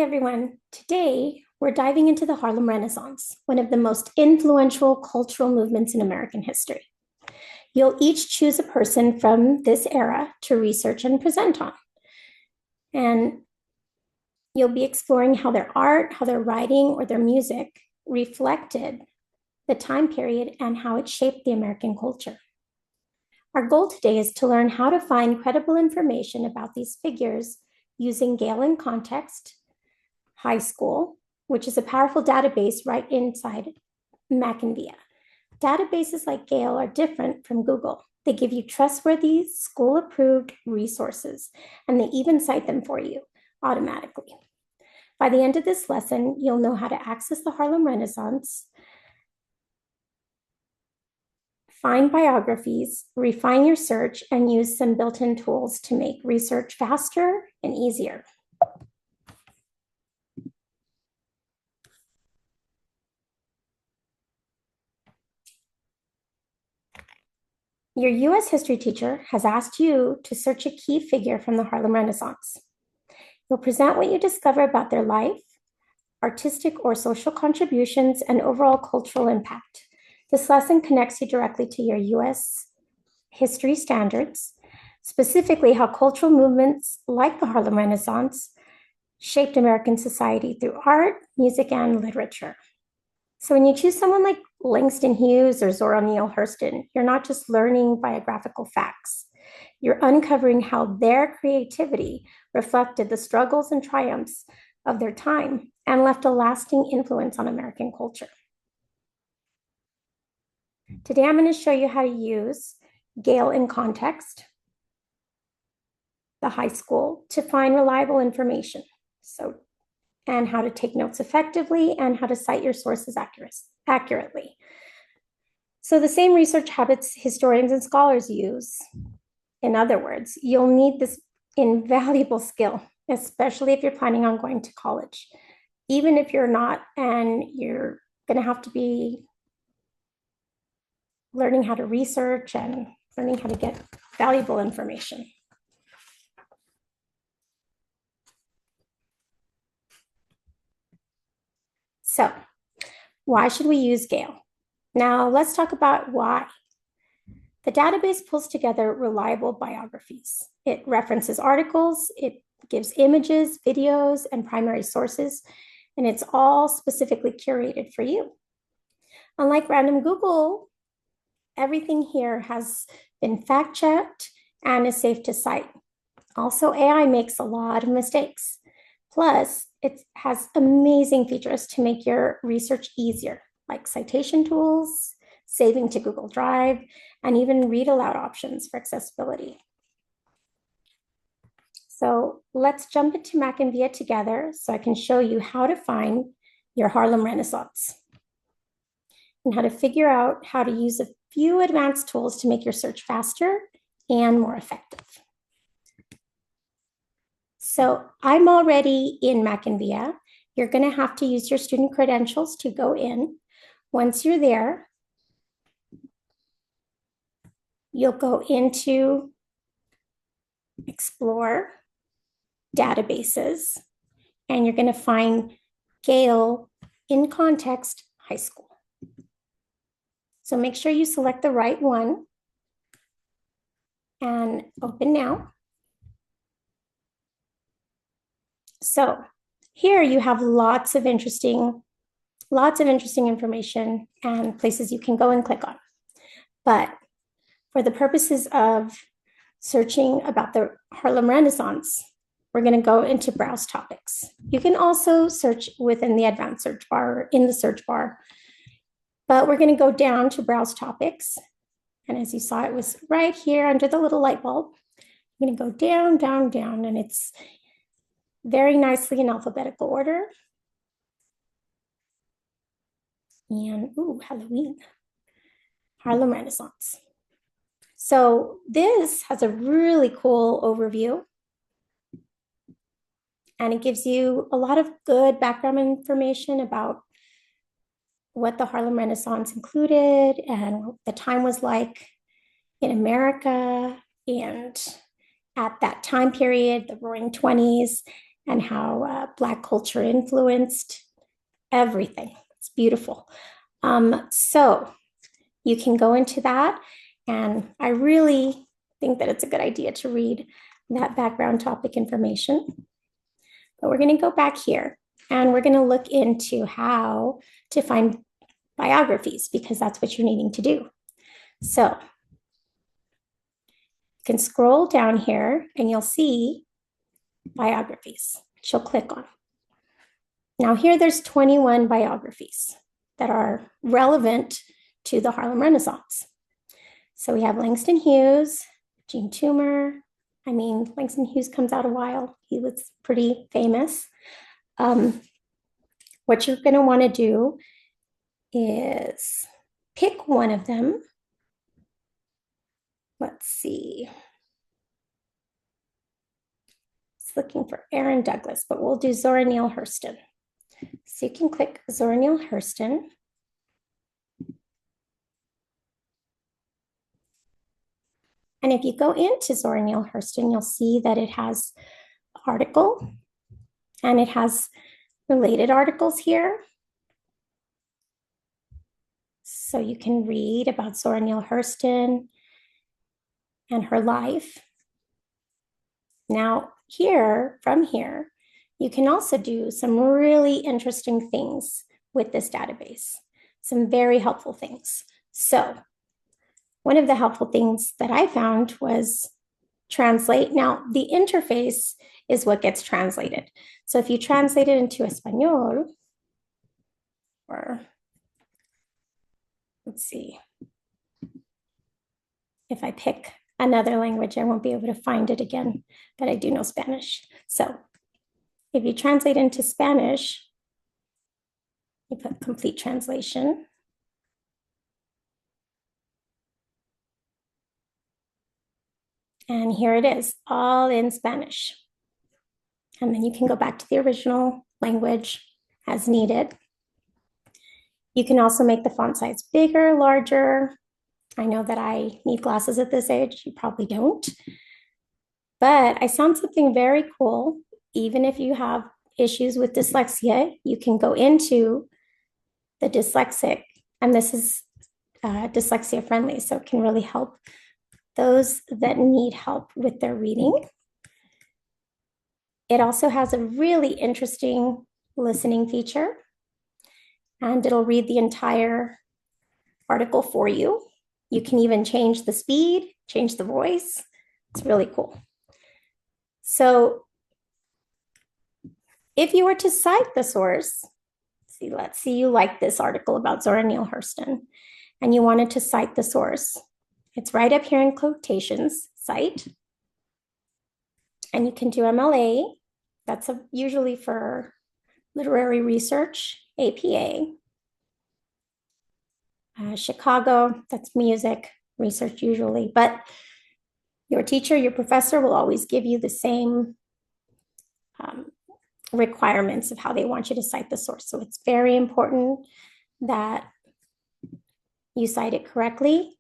Hi, everyone. Today, we're diving into the Harlem Renaissance, one of the most influential cultural movements in American history. You'll each choose a person from this era to research and present on. And you'll be exploring how their art, how their writing, or their music reflected the time period and how it shaped the American culture. Our goal today is to learn how to find credible information about these figures using Gale-in-Context High School, which is a powerful database right inside Mackinvia. Databases like Gale are different from Google. They give you trustworthy, school-approved resources, and they even cite them for you automatically. By the end of this lesson, you'll know how to access the Harlem Renaissance, find biographies, refine your search, and use some built-in tools to make research faster and easier. Your US history teacher has asked you to search a key figure from the Harlem Renaissance. You'll present what you discover about their life, artistic or social contributions, and overall cultural impact. This lesson connects you directly to your US history standards, specifically how cultural movements like the Harlem Renaissance shaped American society through art, music, and literature. So when you choose someone like Langston Hughes or Zora Neale Hurston, you're not just learning biographical facts. You're uncovering how their creativity reflected the struggles and triumphs of their time and left a lasting influence on American culture. Today, I'm going to show you how to use Gale-in-Context, the high school, to find reliable information. And how to take notes effectively and how to cite your sources accurately. So the same research habits historians and scholars use. In other words, you'll need this invaluable skill, especially if you're planning on going to college. Even if you're not, and you're going to have to be learning how to research and learning how to get valuable information. So, why should we use Gale? Now, let's talk about why. The database pulls together reliable biographies. It references articles, it gives images, videos, and primary sources, and it's all specifically curated for you. Unlike random Google, everything here has been fact-checked and is safe to cite. Also, AI makes a lot of mistakes. Plus, it has amazing features to make your research easier, like citation tools, saving to Google Drive, and even read aloud options for accessibility. So let's jump into Mackinvia together so I can show you how to find your Harlem Renaissance and how to figure out how to use a few advanced tools to make your search faster and more effective. So I'm already in Mackinvia. You're going to have to use your student credentials to go in. Once you're there, you'll go into Explore, Databases, and you're going to find Gale-in-Context High School. So make sure you select the right one and open now. So here you have lots of interesting information and places you can go and click on. But for the purposes of searching about the Harlem Renaissance, we're going to go into Browse Topics. You can also search within the advanced search bar or in the search bar, but we're going to go down to Browse Topics. And as you saw, it was right here under the little light bulb. I'm going to go down, down, down, and it's very nicely in alphabetical order. And, ooh, Halloween, Harlem Renaissance. So this has a really cool overview. And it gives you a lot of good background information about what the Harlem Renaissance included and what the time was like in America and at that time period, the Roaring 20s. and how Black culture influenced everything. It's beautiful. So you can go into that, and I really think that it's a good idea to read that background topic information. But we're going to go back here, and we're going to look into how to find biographies, because that's what you're needing to do. So you can scroll down here and you'll see biographies, which you'll click on. Now here there's 21 biographies that are relevant to the Harlem Renaissance. So we have Langston Hughes, Jean Toomer. I mean, Langston Hughes comes out a while. He was pretty famous. What you're going to want to do is pick one of them. Let's see. It's looking for Aaron Douglas, but we'll do Zora Neale Hurston. So you can click Zora Neale Hurston. And if you go into Zora Neale Hurston, you'll see that it has an article, and it has related articles here. So you can read about Zora Neale Hurston and her life. Now here, from here, you can also do some really interesting things with this database, some very helpful things. So one of the helpful things that I found was translate. Now the interface is what gets translated. So if you translate it into Espanol, or let's see, if I pick another language, I won't be able to find it again, but I do know Spanish. So if you translate into Spanish, you put complete translation. And here it is, all in Spanish. And then you can go back to the original language as needed. You can also make the font size bigger, larger. I know that I need glasses at this age. You probably don't. But I found something very cool. Even if you have issues with dyslexia, you can go into the dyslexic, and this is dyslexia friendly, so it can really help those that need help with their reading. It also has a really interesting listening feature, and it'll read the entire article for you. You can even change the speed, change the voice. It's really cool. So if you were to cite the source, let's see you like this article about Zora Neale Hurston, and you wanted to cite the source. It's right up here in quotations, cite. And you can do MLA. That's usually for literary research, APA. Chicago, that's music research usually, but your teacher, your professor will always give you the same requirements of how they want you to cite the source. So it's very important that you cite it correctly.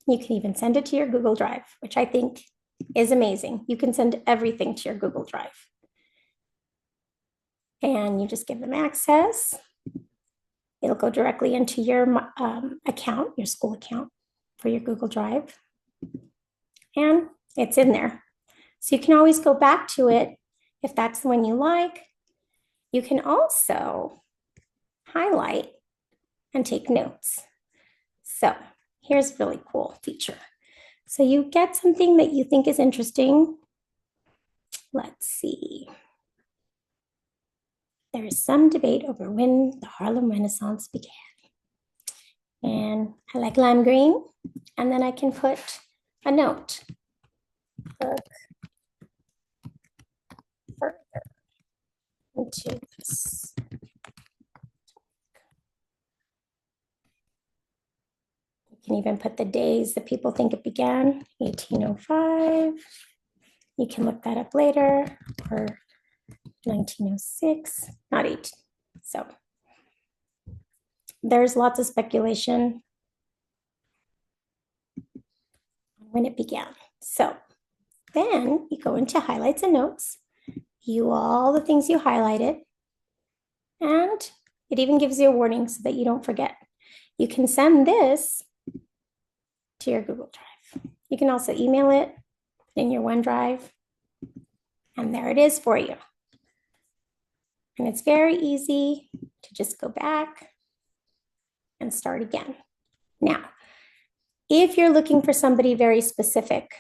You can even send it to your Google Drive, which I think is amazing. You can send everything to your Google Drive. And you just give them access. It'll go directly into your account, your school account for your Google Drive. And it's in there. So you can always go back to it if that's the one you like. You can also highlight and take notes. So here's a really cool feature. So you get something that you think is interesting. Let's see. There is some debate over when the Harlem Renaissance began. And I like lime green. And then I can put a note. Look further into this. You can even put the days that people think it began, 1805. You can look that up later, or 1906, not 18. So there's lots of speculation when it began. So then you go into highlights and notes. you all the things you highlighted, and it even gives you a warning so that you don't forget. You can send this to your Google Drive. You can also email it in your OneDrive, and there it is for you. And it's very easy to just go back and start again. Now, if you're looking for somebody very specific,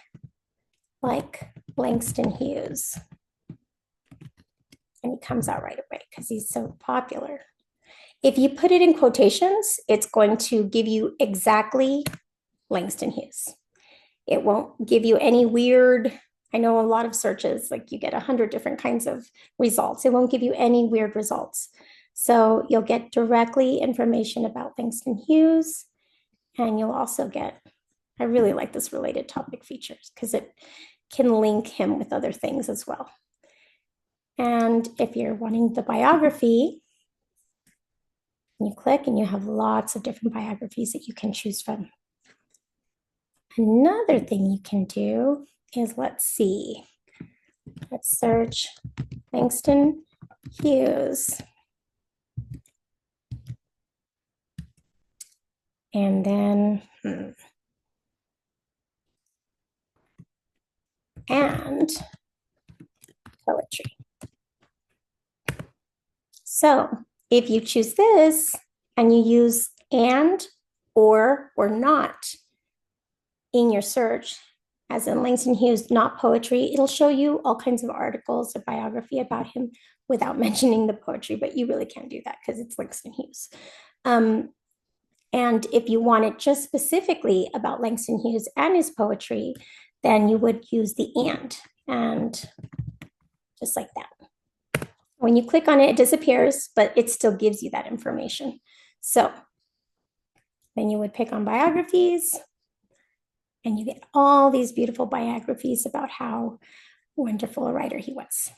like Langston Hughes, and he comes out right away because he's so popular. If you put it in quotations, it's going to give you exactly Langston Hughes. It won't give you any weird, I know a lot of searches, like you get 100 different kinds of results. It won't give you any weird results. So you'll get directly information about Langston Hughes, and you'll also get, I really like this related topic features because it can link him with other things as well. And if you're wanting the biography, you click and you have lots of different biographies that you can choose from. Another thing you can do is, let's search Langston Hughes. And then, and poetry. So if you choose this and you use and or not in your search, as in Langston Hughes, not poetry, it'll show you all kinds of articles or biography about him without mentioning the poetry, but you really can't do that because it's Langston Hughes. And if you want it just specifically about Langston Hughes and his poetry, then you would use the and just like that. When you click on it, it disappears, but it still gives you that information. So then you would pick on biographies, and you get all these beautiful biographies about how wonderful a writer he was.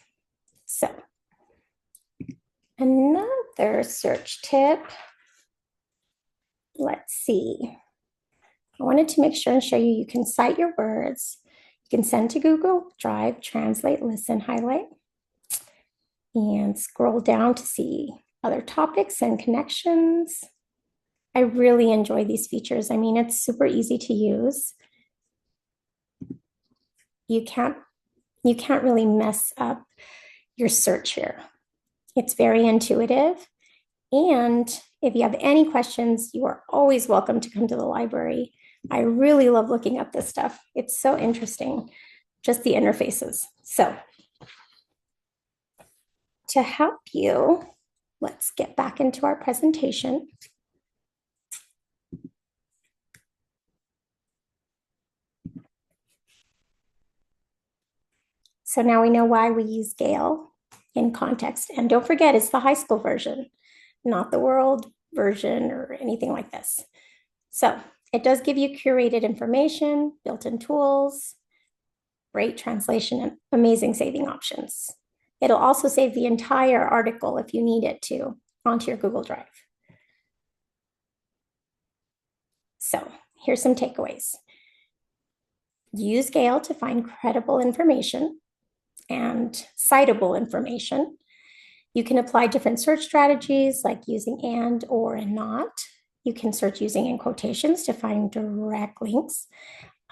So another search tip, let's see. I wanted to make sure and show you, you can cite your words. You can send to Google Drive, translate, listen, highlight, and scroll down to see other topics and connections. I really enjoy these features. I mean, it's super easy to use. You can't really mess up your search here. It's very intuitive. And if you have any questions, you are always welcome to come to the library. I really love looking up this stuff. It's so interesting, just the interfaces. So to help you, let's get back into our presentation. So now we know why we use Gale-in-Context. And don't forget, it's the high school version, not the world version or anything like this. So it does give you curated information, built-in tools, great translation, and amazing saving options. It'll also save the entire article if you need it to onto your Google Drive. So here's some takeaways. Use Gale to find credible information and citable information. You can apply different search strategies like using and, or, and not. You can search using in quotations to find direct links.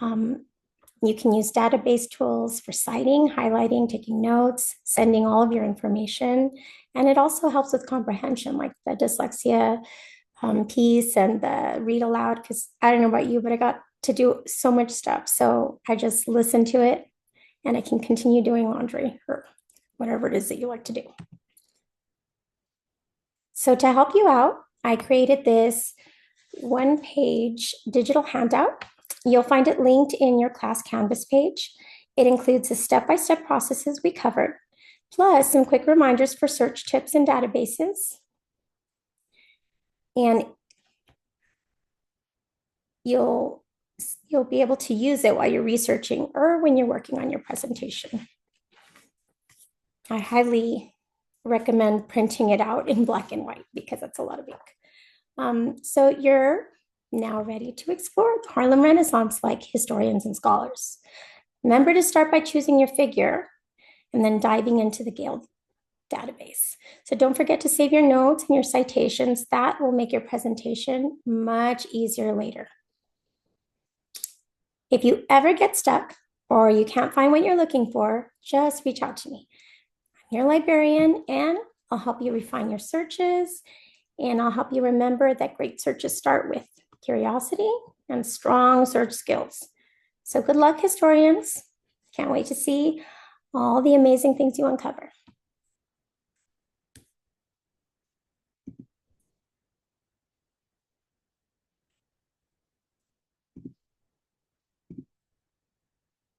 You can use database tools for citing, highlighting, taking notes, sending all of your information. And it also helps with comprehension, like the dyslexia piece and the read aloud, because I don't know about you, but I got to do so much stuff. So I just listen to it and I can continue doing laundry or whatever it is that you like to do. So to help you out, I created this one-page digital handout. You'll find it linked in your class Canvas page. It includes the step-by-step processes we covered, plus some quick reminders for search tips and databases. And you'll be able to use it while you're researching or when you're working on your presentation. I highly recommend printing it out in black and white because that's a lot of ink. So you're now ready to explore the Harlem Renaissance like historians and scholars. Remember to start by choosing your figure and then diving into the Gale database. So don't forget to save your notes and your citations. That will make your presentation much easier later. If you ever get stuck or you can't find what you're looking for, just reach out to me. I'm your librarian, and I'll help you refine your searches, and I'll help you remember that great searches start with curiosity and strong search skills. So good luck, historians. Can't wait to see all the amazing things you uncover.